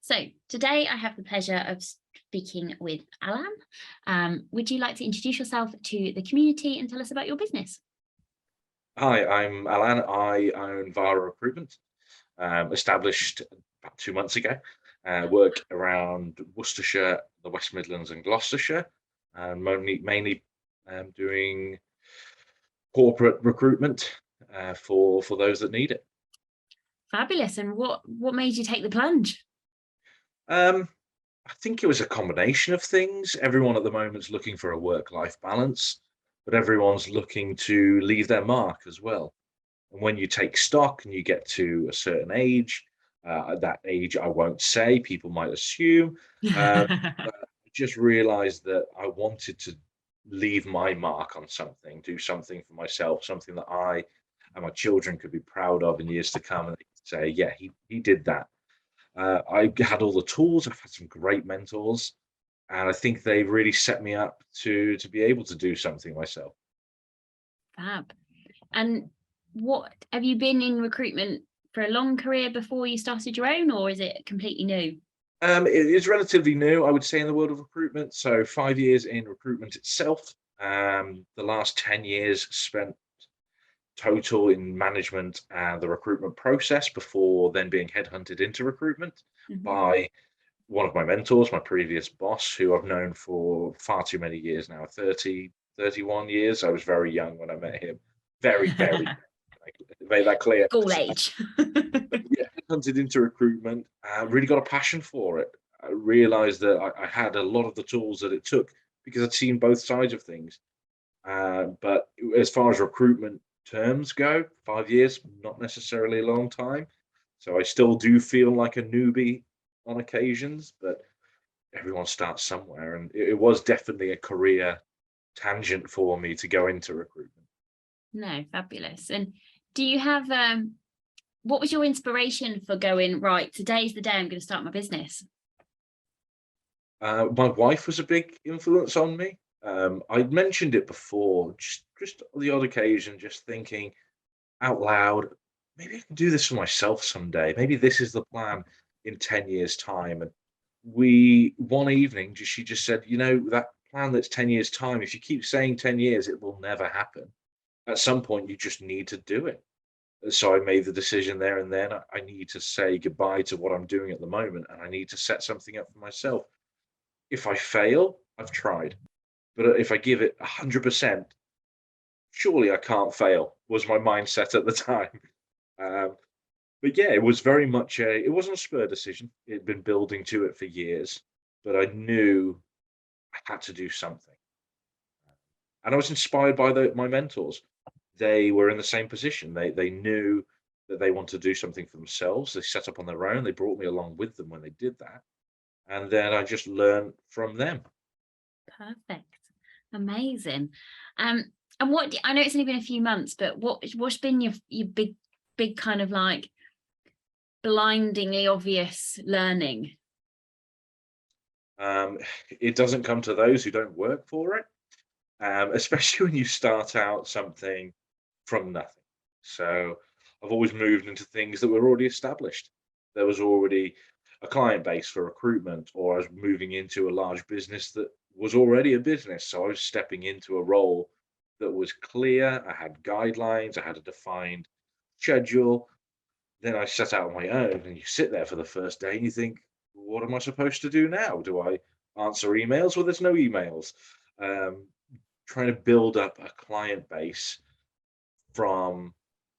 So today I have the pleasure of speaking with Alain. Would you like to introduce yourself to the community and tell us about your business? Hi, I'm Alain. I own Vara Recruitment, established about 2 months ago. Work around Worcestershire, the West Midlands, and Gloucestershire, and mainly doing corporate recruitment for those that need it. Fabulous. And what made you take the plunge? Um, I think it was a combination of things. Everyone at the moment's looking for a work-life balance, but everyone's looking to leave their mark as well. And when you take stock and you get to a certain age, at that age I won't say, people might assume, but I just realized that I wanted to leave my mark on something, do something for myself, something that I and my children could be proud of in years to come, and they could say, "Yeah, he did that." I had all the tools. I've had some great mentors, and I think they really set me up to be able to do something myself. Fab. And what have you been in recruitment for a long career before you started your own, or is it completely new? It is relatively new, I would say, in the world of recruitment. So 5 years in recruitment itself. The last 10 years spent total in management and the recruitment process before then being headhunted into recruitment Mhm. by one of my mentors, my previous boss, who I've known for far too many years now, 30, 31 years. I was very young when I met him. Very, very, I made that clear. School age. Yeah, hunted into recruitment, really got a passion for it. I realized that I had a lot of the tools that it took because I'd seen both sides of things. But as far as recruitment terms go, 5 years, not necessarily a long time. So I still do feel like a newbie on occasions, but everyone starts somewhere. And it was definitely a career tangent for me to go into recruitment. No, fabulous. And do you have what was your inspiration for going, right, today's the day I'm going to start my business? My wife was a big influence on me. I'd mentioned it before, just on the odd occasion, just thinking out loud, maybe I can do this for myself someday. Maybe this is the plan in 10 years' time. And we, one evening, she just said, that plan that's 10 years' time, if you keep saying 10 years, it will never happen. At some point, you just need to do it. So I made the decision there and then. I need to say goodbye to what I'm doing at the moment, and I need to set something up for myself. If I fail, I've tried. But if I give it 100%, surely I can't fail, was my mindset at the time. Um, but yeah, it was very much it wasn't a spur decision. It'd been building to it for years, but I knew I had to do something. And I was inspired by my mentors. They were in the same position. They knew that they wanted to do something for themselves. They set up on their own. They brought me along with them when they did that. And then I just learned from them. Perfect. Amazing. Um, and I know it's only been a few months, but what's been your big kind of like blindingly obvious learning? Um, it doesn't come to those who don't work for it, especially when you start out something from nothing. So I've always moved into things that were already established. There was already a client base for recruitment, or I was moving into a large business that was already a business. So I was stepping into a role that was clear. I had guidelines, I had a defined schedule. Then I set out on my own, and you sit there for the first day and you think, what am I supposed to do now? Do I answer emails? Well, there's no emails. Um, Trying to build up a client base from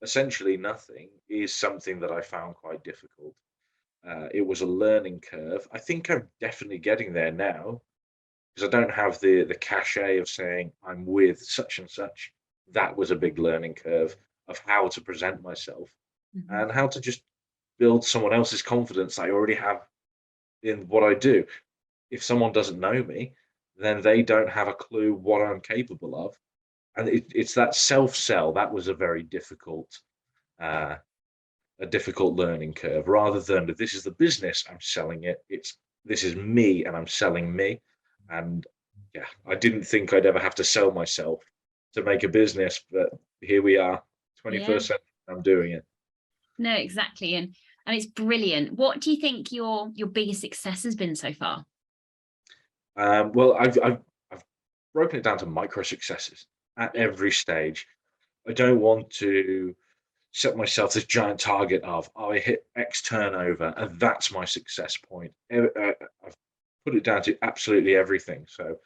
essentially nothing is something that I found quite difficult. It was a learning curve. I think I'm definitely getting there now because I don't have the cachet of saying I'm with such and such. That was a big learning curve of how to present myself Mhm. and how to just build someone else's confidence I already have in what I do. If someone doesn't know me, then they don't have a clue what I'm capable of. And it's that self sell that was uh, a difficult learning curve. Rather than this is the business, I'm selling it. It's this is me, and I'm selling me. And yeah, I didn't think I'd ever have to sell myself to make a business, but here we are, Yeah. 21st century. I'm doing it. No, exactly. And and it's brilliant. What do you think your biggest success has been so far? Well, I've broken it down to micro successes at Yeah. every stage. I don't want to set myself this giant target of, oh, I hit X turnover and that's my success point. I've put it down to absolutely everything. So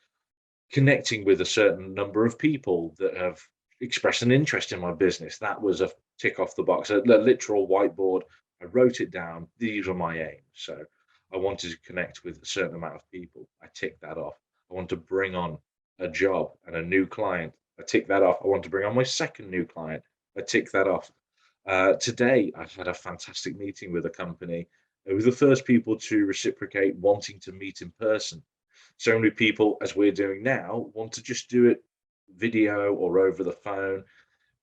connecting with a certain number of people that have expressed an interest in my business, that was a tick off the box, a literal whiteboard. I wrote it down. These were my aims. So I wanted to connect with a certain amount of people. I ticked that off. I want to bring on a job and a new client. I tick that off. I want to bring on my second new client. I tick that off. Today, I've had a fantastic meeting with a company. They were the first people to reciprocate wanting to meet in person. So many people, as we're doing now, want to just do it video or over the phone.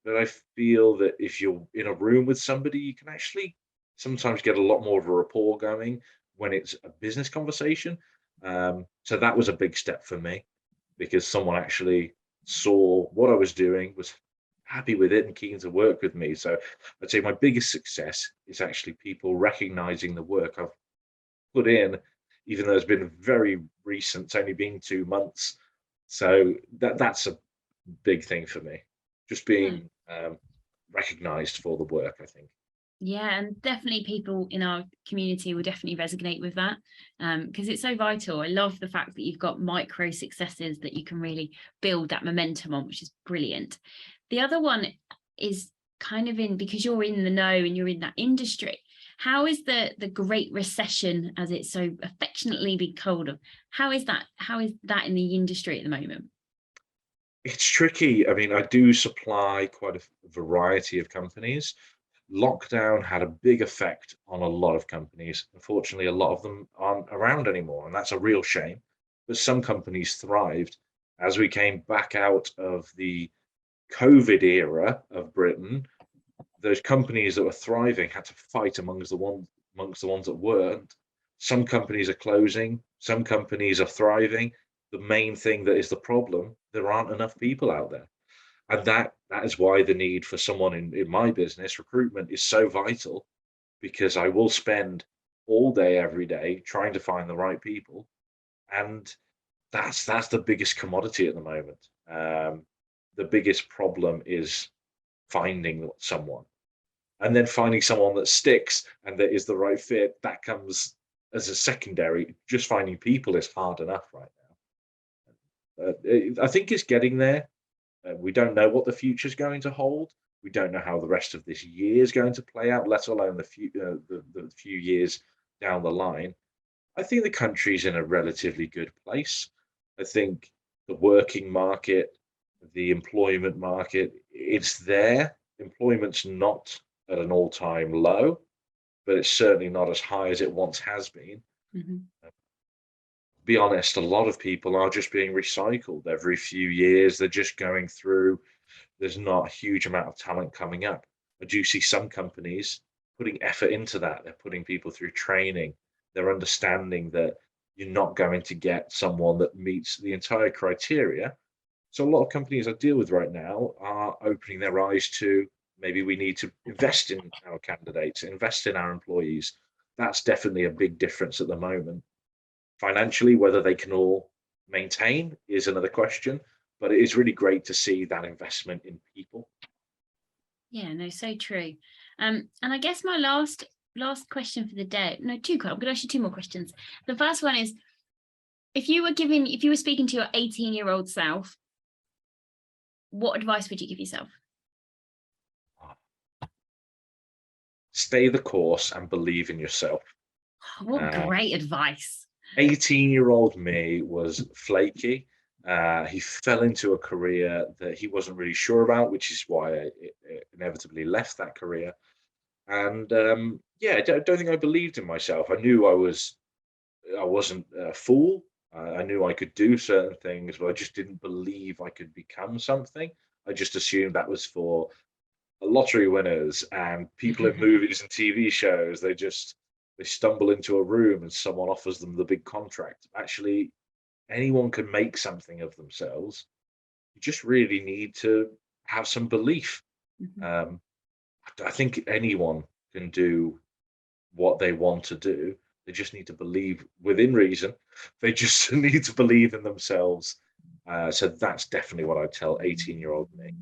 But I feel that if you're in a room with somebody, you can actually sometimes get a lot more of a rapport going when it's a business conversation. So that was a big step for me because someone actually saw what I was doing, was happy with it and keen to work with me. So I'd say my biggest success is actually people recognizing the work I've put in, even though it's been very recent, it's only been 2 months. So that's a big thing for me, just Yeah. being recognized for the work, I think. Yeah, and definitely people in our community will definitely resonate with that, because it's so vital. I love the fact that you've got micro successes that you can really build that momentum on, which is brilliant. The other one is kind of in, because you're in the know and you're in that industry. How is the Great Recession, as it's so affectionately been called, of how is that in the industry at the moment? It's tricky. I mean, I do supply quite a variety of companies. Lockdown had a big effect on a lot of companies. Unfortunately, a lot of them aren't around anymore, and that's a real shame. But some companies thrived as we came back out of the COVID era of Britain. Those companies that were thriving had to fight amongst the ones that weren't. Some companies are closing, some companies are thriving. The main thing that is the problem, there aren't enough people out there. And that is why the need for someone in my business, recruitment, is so vital, because I will spend all day, every day trying to find the right people. And that's the biggest commodity at the moment. The biggest problem is finding someone, and then finding someone that sticks and that is the right fit, that comes as a secondary. Just finding people is hard enough right now. I think it's getting there. We don't know what the future is going to hold. We don't know how the rest of this year is going to play out, let alone the few years down the line. I think the country's in a relatively good place. I think the working market, the employment market, it's there. Employment's not at an all-time low, but it's certainly not as high as it once has been. Mhm. Be honest, a lot of people are just being recycled every few years. They're just going through. There's not a huge amount of talent coming up. I do see some companies putting effort into that. They're putting people through training. They're understanding that you're not going to get someone that meets the entire criteria. So a lot of companies I deal with right now are opening their eyes to, maybe we need to invest in our candidates, invest in our employees. That's definitely a big difference at the moment. Financially, whether they can all maintain is another question, but it is really great to see that investment in people. Yeah, no, so true. And I guess my last question for the day, no, two. I'm going to ask you two more questions. The first one is, if you were speaking to your 18-year-old self, what advice would you give yourself? Stay the course and believe in yourself. Oh, what Uh, great advice. 18-year-old me was flaky. He fell into a career that he wasn't really sure about, which is why I inevitably left that career. And yeah, I don't think I believed in myself. I knew I wasn't a fool. I knew I could do certain things, but I just didn't believe I could become something. I just assumed that was for lottery winners and people in movies and TV shows. They stumble into a room and someone offers them the big contract. Actually, anyone can make something of themselves. You just really need to have some belief. Mhm. Um, I think anyone can do what they want to do. They just need to believe within reason. They just need to believe in themselves. So that's definitely what I'd tell 18-year-old me.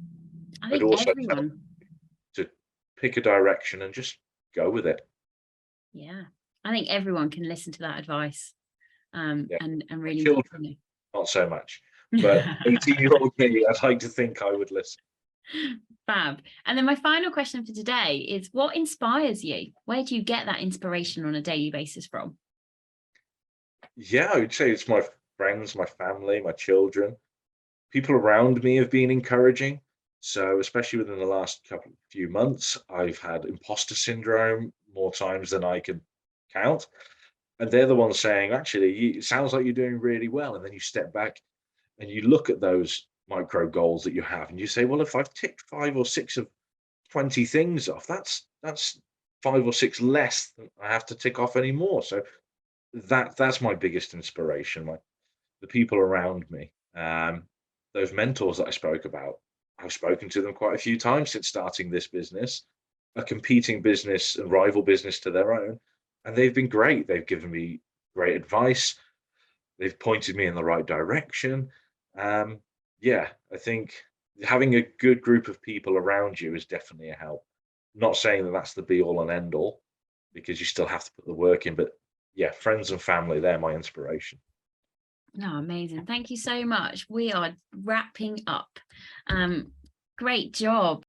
I I'd think also tell them everyone, to pick a direction and just go with it. yeah, I think everyone can listen to that advice, Yeah. and My really, children, not so much. But 18-year-old me, I'd like to think I would listen. Fab. And then my final question for today is, what inspires you? Where do you get that inspiration on a daily basis from? Yeah, I would say it's my friends, my family, my children. People around me have been encouraging. So especially within the last few months, I've had imposter syndrome more times than I can count. And they're the ones saying, actually, it sounds like you're doing really well. And then you step back and you look at those micro goals that you have and you say, well, if I've ticked 5 or 6 of 20 things off, that's 5 or 6 less than I have to tick off anymore. So that's my biggest inspiration, the people around me. Those mentors that I spoke about, I've spoken to them quite a few times since starting this business, a competing business and rival business to their own, and they've been great. They've given me great advice. They've pointed me in the right direction. Yeah, I think having a good group of people around you is definitely a help. Not saying that that's the be all and end all, because you still have to put the work in, but yeah, friends and family, they're my inspiration. No, amazing. Thank you so much. We are wrapping up. Great job.